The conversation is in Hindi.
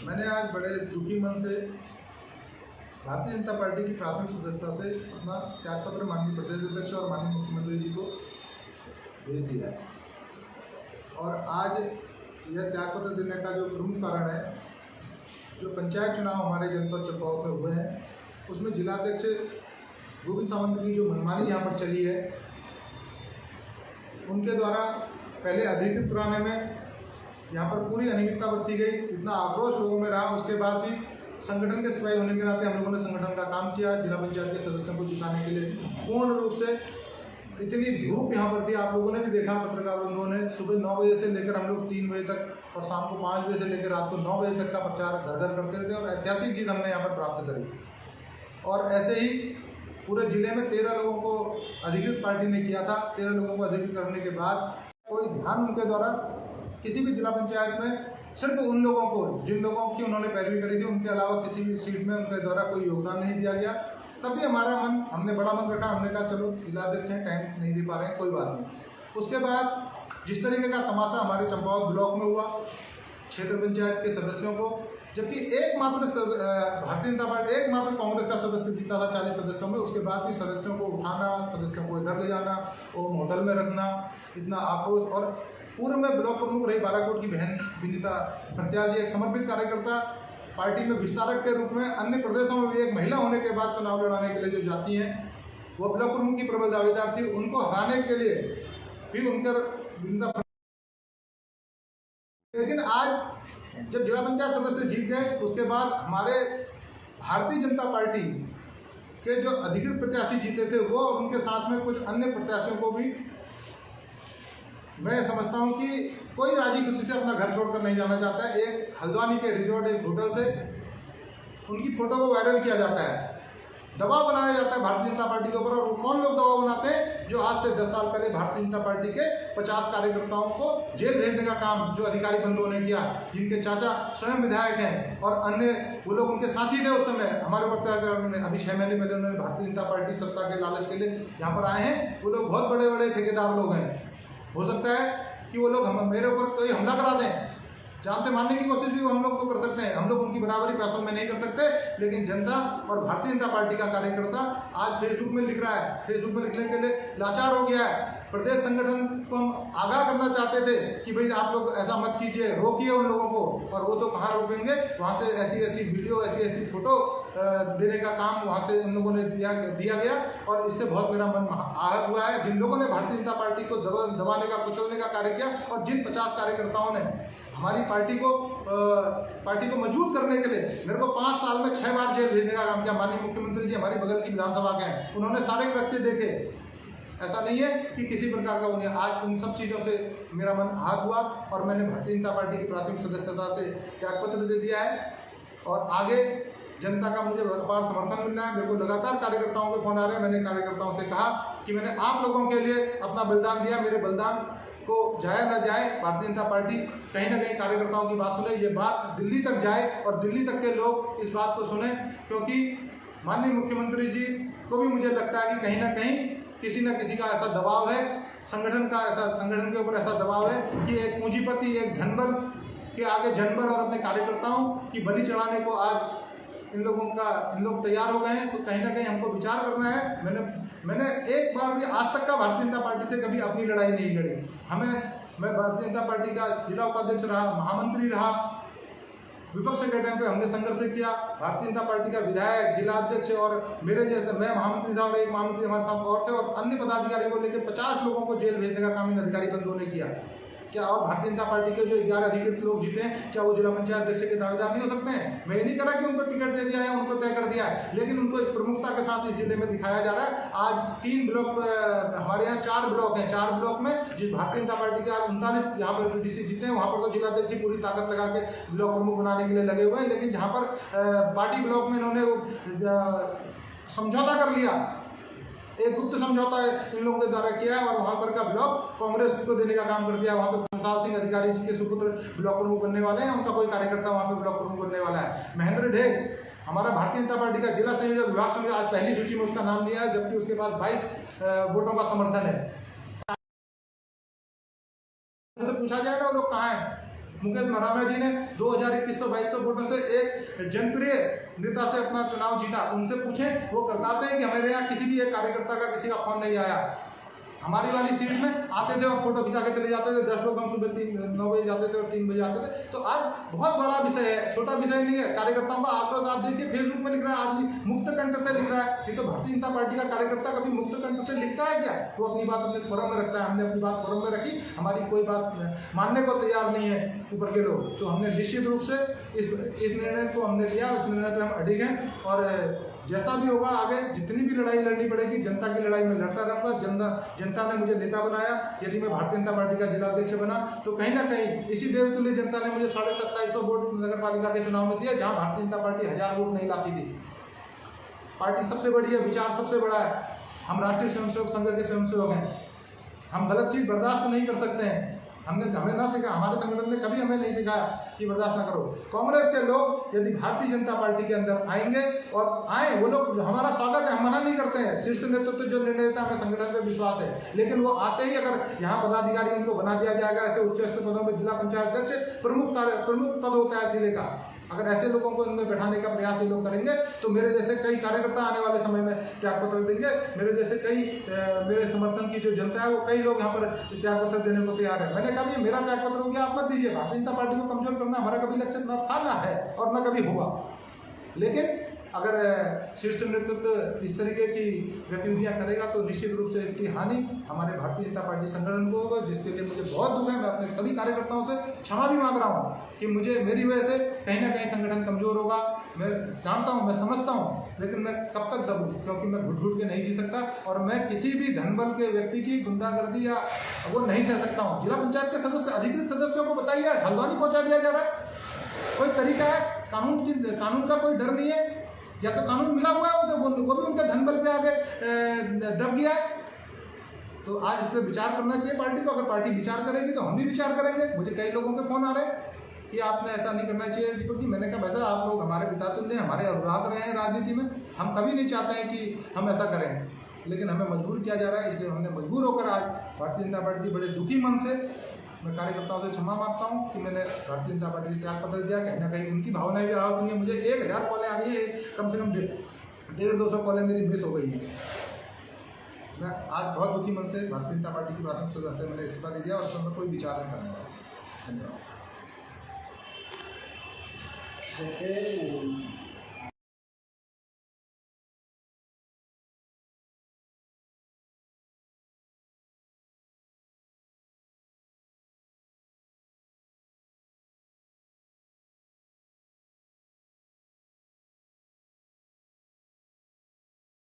मैंने आज बड़े दुखी मन से भारतीय जनता पार्टी की प्राथमिक सदस्यता से अपना त्यागपत्र माननीय प्रदेश अध्यक्ष और माननीय मुख्यमंत्री जी को भेज दिया है। और आज यह त्यागपत्र देने का जो प्रमुख कारण है, जो पंचायत चुनाव हमारे जनपद चंपावत में हुए हैं, उसमें जिलाध्यक्ष गोविंद सावंत की जो मनमानी यहाँ पर चली है, उनके द्वारा पहले अधिकृत कराने में यहाँ पर पूरी अनियमितता बरती गई। इतना आक्रोश लोगों में रहा। उसके बाद भी संगठन के सिपाही होने के नाते हम लोगों ने संगठन का काम किया। जिला पंचायत के सदस्यों को जिताने के लिए पूर्ण रूप से इतनी धूप यहाँ पर थी, आप लोगों ने भी देखा, पत्रकार बंधुओं ने। सुबह 9 बजे से लेकर हम लोग 3 बजे तक और शाम को 5 बजे से लेकर रात को 9 बजे तक का प्रचार घर घर करते थे और ऐतिहासिक जीत हमने यहाँ पर प्राप्त करी। और ऐसे ही पूरे जिले में 13 लोगों को अधिकृत पार्टी ने किया था। 13 लोगों को अधिकृत करने के बाद कोई ध्यान उनके द्वारा किसी भी जिला पंचायत में सिर्फ उन लोगों को, जिन लोगों की उन्होंने पैरवी करी थी, उनके अलावा किसी भी सीट में उनके द्वारा कोई योगदान नहीं दिया गया। तभी हमने बड़ा मन रखा। हमने कहा चलो जिलाध्यक्ष हैं, टाइम नहीं दे पा रहे हैं, कोई बात नहीं। उसके बाद जिस तरीके का तमाशा हमारे चंपावत ब्लॉक में हुआ, क्षेत्र पंचायत के सदस्यों को, जबकि एकमात्र भारतीय जनता पार्टी एकमात्र कांग्रेस का सदस्य जीता था 40 सदस्यों में, उसके बाद भी सदस्यों को उठाना, सदस्यों को इधर ले जाना, वो होटल में रखना, इतना आक्रोश। और पूर्व में ब्लॉक प्रमुख रही बालाकोट की बहन विनीता प्रत्याशी, एक समर्पित कार्यकर्ता, पार्टी में विस्तारक के रूप में अन्य प्रदेशों में भी एक महिला होने के बाद चुनाव लड़ाने के लिए जो जाती हैं, वो ब्लॉक प्रमुख की प्रबल दावेदार थी। उनको हराने के लिए भी उनकर विनीता। लेकिन आज जब जिला पंचायत सदस्य जीत गए, उसके बाद हमारे भारतीय जनता पार्टी के जो अधिकृत प्रत्याशी जीते थे, वो और उनके साथ में कुछ अन्य प्रत्याशियों को भी, मैं समझता हूं कि कोई राजी खुशी से अपना घर छोड़कर नहीं जाना चाहता है। एक हल्द्वानी के रिजॉर्ट, एक होटल से उनकी फोटो को वायरल किया जाता है, दबाव बनाया जाता है भारतीय जनता पार्टी के ऊपर। और कौन लोग दबाव बनाते हैं? जो आज से 10 साल पहले भारतीय जनता पार्टी के 50 कार्यकर्ताओं को जेल भेजने का काम जो अधिकारी बंधुओं ने किया, जिनके चाचा स्वयं विधायक हैं और अन्य वो लोग उनके साथी थे उस समय। हमारे ऊपर अभी 6 महीने पहले उन्होंने भारतीय जनता पार्टी सत्ता के लालच के लिए यहाँ पर आए हैं। वो लोग बहुत बड़े बड़े ठेकेदार लोग हैं। हो सकता है कि वो लोग मेरे ऊपर कोई हमला करा दें, जान से मारने की कोशिश भी हम लोग तो कर सकते हैं। हम लोग उनकी बराबरी पैसों में नहीं कर सकते, लेकिन जनता और भारतीय जनता पार्टी का कार्यकर्ता आज फेसबुक में लिख रहा है, फेसबुक में लिखने के लिए लाचार हो गया है। प्रदेश संगठन को हम आगाह करना चाहते थे कि भाई आप लोग ऐसा मत कीजिए, रोकिए उन लोगों को। और वो तो कहाँ रोकेंगे, वहाँ से ऐसी ऐसी वीडियो, ऐसी ऐसी फोटो देने का काम वहाँ से उन लोगों ने दिया गया। और इससे बहुत मेरा मन आहत हुआ है। जिन लोगों ने भारतीय जनता पार्टी को दबाने का, कुचलने का कार्य किया, और जिन 50 कार्यकर्ताओं ने हमारी पार्टी को मजबूत करने के लिए मेरे को 5 साल में 6 बार जेल भेजने का काम किया। माननीय मुख्यमंत्री जी हमारी बगल की विधानसभा के हैं, उन्होंने सारे कृत्य देखे। ऐसा नहीं है कि किसी प्रकार का उन्हें, आज उन सब चीज़ों से मेरा मन आहत हुआ और मैंने भारतीय जनता पार्टी की प्राथमिक सदस्यता से त्यागपत्र दे दिया है। और आगे जनता का मुझे अपार समर्थन मिलना है। मेरे को लगातार कार्यकर्ताओं के फोन आ रहे हैं। मैंने कार्यकर्ताओं से कहा कि मैंने आप लोगों के लिए अपना बलिदान दिया, मेरे बलिदान को जाया न जाए। भारतीय जनता पार्टी कहीं ना कहीं कार्यकर्ताओं की बात सुने, ये बात दिल्ली तक जाए और दिल्ली तक के लोग इस बात को सुने, क्योंकि माननीय मुख्यमंत्री जी को भी मुझे लगता है कि कहीं ना कहीं किसी न किसी का ऐसा दबाव है, संगठन के ऊपर ऐसा दबाव है कि एक पूंजीपति, एक धनबल के आगे जनबल और अपने कार्यकर्ताओं की बलि चढ़ाने को आज इन लोग तैयार हो गए हैं। तो कहीं ना कहीं हमको विचार करना है। मैंने एक बार भी आज तक का भारतीय जनता पार्टी से कभी अपनी लड़ाई नहीं लड़ी। मैं भारतीय जनता पार्टी का जिला उपाध्यक्ष रहा, महामंत्री रहा, विपक्ष के टाइम पे हमने संघर्ष किया। भारतीय जनता पार्टी का विधायक, जिला अध्यक्ष और मेरे जैसे, मैं महामंत्री था और एक महामंत्री हमारे साथ और थे, और अन्य पदाधिकारी को लेकर 50 लोगों को जेल भेजने का काम इन अधिकारी बंधुओं ने किया। क्या और भारतीय जनता पार्टी के जो 11 अधिकृत लोग जीते हैं, क्या वो जिला पंचायत अध्यक्ष के दावेदार नहीं हो सकते हैं? मैं ये नहीं कह रहा कि उनको टिकट दे दिया है, उनको तय कर दिया है, लेकिन उनको इस प्रमुखता के साथ इस जिले में दिखाया जा रहा है। आज 3 ब्लॉक, हमारे यहाँ 4 ब्लॉक हैं। 4 ब्लॉक में जिस भारतीय जनता पार्टी के आज 39 यहाँ पर पीडीसी जीते हैं, वहाँ पर तो जिलाध्यक्ष जी पूरी ताकत लगा के ब्लॉक प्रमुख बनाने के लिए लगे हुए हैं। लेकिन जहाँ पर पार्टी ब्लॉक में इन्होंने समझौता कर लिया, एक गुप्त समझौता इन लोगों के द्वारा किया है और वहाँ पर का ब्लॉक कांग्रेस को देने का काम कर दिया। वहाँ पर खुशहाल सिंह अधिकारी जी के सुपुत्र ब्लॉक प्रमुख बनने वाले हैं, उनका कोई कार्यकर्ता वहाँ पे ब्लॉक प्रमुख बनने वाला है। महेंद्र ढेग हमारा भारतीय जनता पार्टी का जिला संयोजक, विभाग संयोजक, आज पहली सूची में उसका नाम दिया है, जबकि उसके पास 22 वोटों का समर्थन है। पूछा जाएगा वो लोग कहाँ हैं? मुकेश महाराणा जी ने 2100-2200 वोटों से एक जनप्रिय नेता से अपना चुनाव जीता। उनसे पूछें, वो बताते हैं कि हमारे यहाँ किसी भी एक कार्यकर्ता का किसी का फोन नहीं आया। हमारी वाली सीट में आते थे और फोटो खिंचा के चले जाते थे। 10 लोग हम सुबह 9 बजे जाते थे और 3 बजे आते थे। तो आज बहुत बड़ा विषय है, छोटा विषय नहीं है। कार्यकर्ताओं का आक्रोश आप देखिए, फेसबुक में लिख रहा है आदमी, मुक्त कंठ से लिख रहा है। ये तो भारतीय जनता पार्टी का कार्यकर्ता कभी मुक्त कंठ से लिखता है क्या? वो अपनी बात अपने फोरम में रखता है। हमने अपनी बात फोरम में रखी, हमारी कोई बात मानने को तैयार नहीं है ऊपर के लोग। तो हमने निश्चित रूप से इस निर्णय को हमने लिया, उस निर्णय पर हम अडिग हैं। और जैसा भी होगा आगे, जितनी भी लड़ाई लड़नी पड़ेगी, जनता की लड़ाई में लड़ता रहूँगा। जनता ने मुझे नेता बनाया। यदि मैं भारतीय जनता पार्टी का जिलाध्यक्ष बना तो कहीं ना कहीं इसी देवतुल्य जनता ने मुझे 2750 वोट नगर पालिका के चुनाव में दिया, जहां भारतीय जनता पार्टी 1000 वोट नहीं लाती थी। पार्टी सबसे बड़ी है, विचार सबसे बड़ा है। हम राष्ट्रीय स्वयंसेवक संघ के स्वयंसेवक हैं। हम गलत चीज बर्दाश्त नहीं कर सकते हैं। हमें ना सिखा, हमारे संगठन ने कभी हमें नहीं सिखाया कि बर्दाश्त ना करो। कांग्रेस के लोग यदि भारतीय जनता पार्टी के अंदर आएंगे और आए, वो लोग हमारा स्वागत है, हम मना नहीं करते हैं। शीर्ष नेतृत्व जो निर्णय लेता है, हमें संगठन पे विश्वास है। लेकिन वो आते ही अगर यहाँ पदाधिकारी उनको बना दिया जाएगा, ऐसे उच्च पदों में जिला पंचायत अध्यक्ष प्रमुख पद होता है जिले का, अगर ऐसे लोगों को इनमें बैठाने का प्रयास ये लोग करेंगे तो मेरे जैसे कई कार्यकर्ता आने वाले समय में त्यागपत्र देंगे। मेरे जैसे कई मेरे समर्थन की जो जनता है, वो कई लोग यहाँ पर त्यागपत्र देने को तैयार है। मैंने कहा मेरा त्यागपत्र हो गया, आप मत दीजिए। भारतीय जनता पार्टी को कमजोर करना हमारा कभी लक्ष्य न था, ना है और न कभी होगा। लेकिन अगर शीर्ष नेतृत्व इस तरीके की गतिविधियां करेगा तो निश्चित रूप से इसकी हानि हमारे भारतीय जनता पार्टी संगठन को होगा, जिसके लिए मुझे बहुत दुख है। मैं अपने सभी कार्यकर्ताओं से क्षमा भी मांग रहा हूं कि मुझे मेरी वजह से कहीं ना कहीं संगठन कमजोर होगा। मैं जानता हूं, मैं समझता हूं, लेकिन मैं कब तक दबूं, क्योंकि मैं घुट घुट के नहीं जी सकता और मैं किसी भी धनबल के व्यक्ति की गुंडागर्दी या वो नहीं सह सकता हूँ। जिला पंचायत के सदस्य, अधिकृत सदस्यों को बताइए, हल्द्वानी पहुंचा दिया जा रहा है। कोई तरीका है? कानून का कोई डर नहीं है, या तो कानून मिला हुआ है उसे, वो भी उनके धन बल पे आगे दब गया है। तो आज इस पर विचार करना चाहिए पार्टी को। अगर पार्टी विचार करेगी तो हम भी विचार करेंगे। मुझे कई लोगों के फोन आ रहे हैं कि आपने ऐसा नहीं करना चाहिए दीपक जी। मैंने कहा बेटा, आप लोग हमारे पिता तुल्य हैं, हमारे अनुराग रहे हैं राजनीति में। हम कभी नहीं चाहते हैं कि हम ऐसा करें, लेकिन हमें मजबूर किया जा रहा है। इसलिए हमने मजबूर होकर आज भारतीय जनता पार्टी बड़े दुखी मन से, मैं कार्यकर्ताओं से क्षमा मांगता हूं कि मैंने भारतीय जनता पार्टी से त्यागपत्र दिया। कहीं ना कहीं उनकी भावनाएं भी आहत हुई है। मुझे 1000 कॉलें आ गई है, कम से कम 150-200 कॉलें मेरी मिस हो गई है। मैं आज बहुत दुखी मन से भारतीय जनता पार्टी की प्राथमिक सदस्य मैंने इस्तीफा दे दिया और उसमें कोई विचार नहीं करने वाला। धन्यवाद।